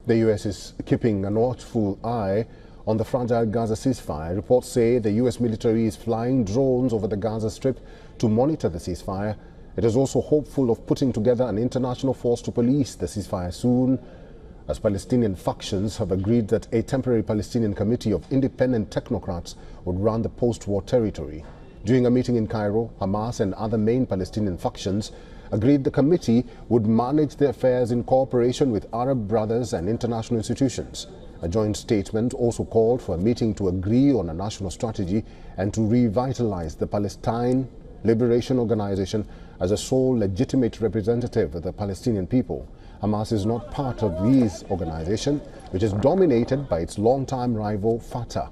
The U.S. is keeping a watchful eye on the fragile Gaza ceasefire. Reports say the U.S. military is flying drones over the Gaza Strip to monitor the ceasefire. It is also hopeful of putting together an international force to police the ceasefire soon, as Palestinian factions have agreed that a temporary Palestinian committee of independent technocrats would run the post-war territory. During a meeting in Cairo, Hamas and other main Palestinian factions agreed the committee would manage the affairs in cooperation with Arab brothers and international institutions. A joint statement also called for a meeting to agree on a national strategy and to revitalize the Palestine Liberation Organization as a sole legitimate representative of the Palestinian people. Hamas is not part of this organization, which is dominated by its longtime rival Fatah.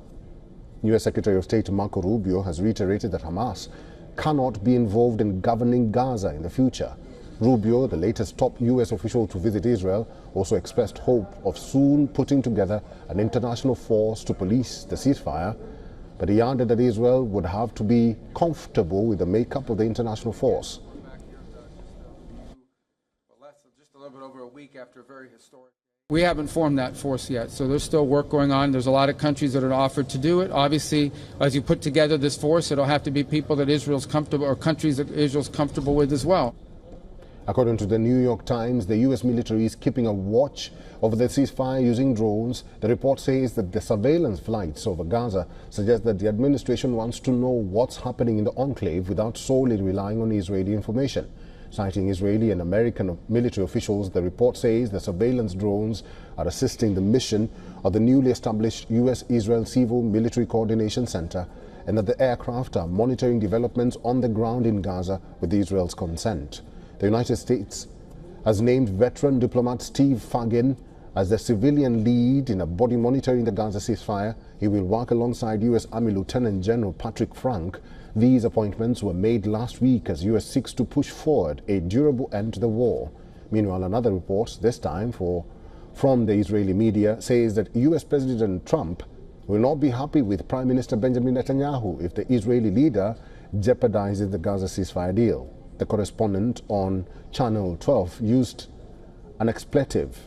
U.S. Secretary of State Marco Rubio has reiterated that Hamas cannot be involved in governing Gaza in the future. Rubio, the latest top U.S. official to visit Israel, also expressed hope of soon putting together an international force to police the ceasefire, but he added that Israel would have to be comfortable with the makeup of the international force. Just a little bit over a week after a very historic. We haven't formed that force yet, so there's still work going on. There's a lot of countries that are offered to do it. Obviously, as you put together this force, it'll have to be people that Israel's comfortable, or countries that Israel's comfortable with as well. According to the New York Times, the U.S. military is keeping a watch over the ceasefire using drones. The report says that the surveillance flights over Gaza suggest that the administration wants to know what's happening in the enclave without solely relying on Israeli information. Citing Israeli and American military officials, the report says the surveillance drones are assisting the mission of the newly established U.S.-Israel Civil Military Coordination Center, and that the aircraft are monitoring developments on the ground in Gaza with Israel's consent. The United States has named veteran diplomat Steve Fagan as the civilian lead in a body monitoring the Gaza ceasefire. He will work alongside U.S. Army Lieutenant General Patrick Frank. These appointments were made last week as U.S. seeks to push forward a durable end to the war. Meanwhile, another report, this time from the Israeli media, says that U.S. President Trump will not be happy with Prime Minister Benjamin Netanyahu if the Israeli leader jeopardizes the Gaza ceasefire deal. The correspondent on Channel 12 used an expletive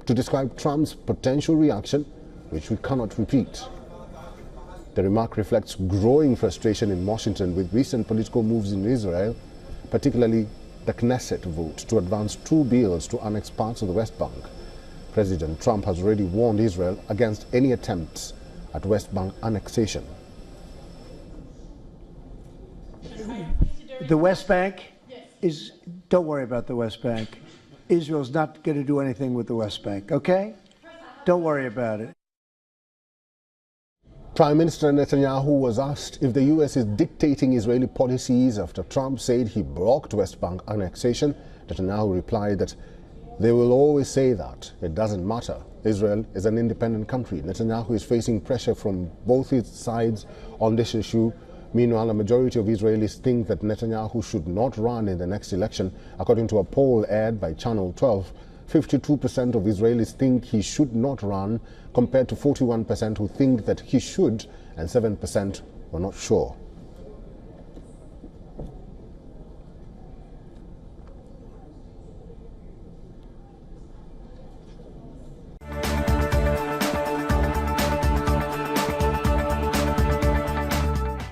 to describe Trump's potential reaction, which we cannot repeat. The remark reflects growing frustration in Washington with recent political moves in Israel, particularly the Knesset vote to advance 2 bills to annex parts of the West Bank. President Trump has already warned Israel against any attempts at West Bank annexation. The West Bank is, don't worry about the West Bank. Israel's not going to do anything with the West Bank, okay? Don't worry about it. Prime Minister Netanyahu was asked if the U.S. is dictating Israeli policies after Trump said he blocked West Bank annexation. Netanyahu replied that they will always say that. It doesn't matter. Israel is an independent country. Netanyahu is facing pressure from both sides on this issue. Meanwhile, a majority of Israelis think that Netanyahu should not run in the next election. According to a poll aired by Channel 12, 52% of Israelis think he should not run, compared to 41% who think that he should, and 7% were not sure.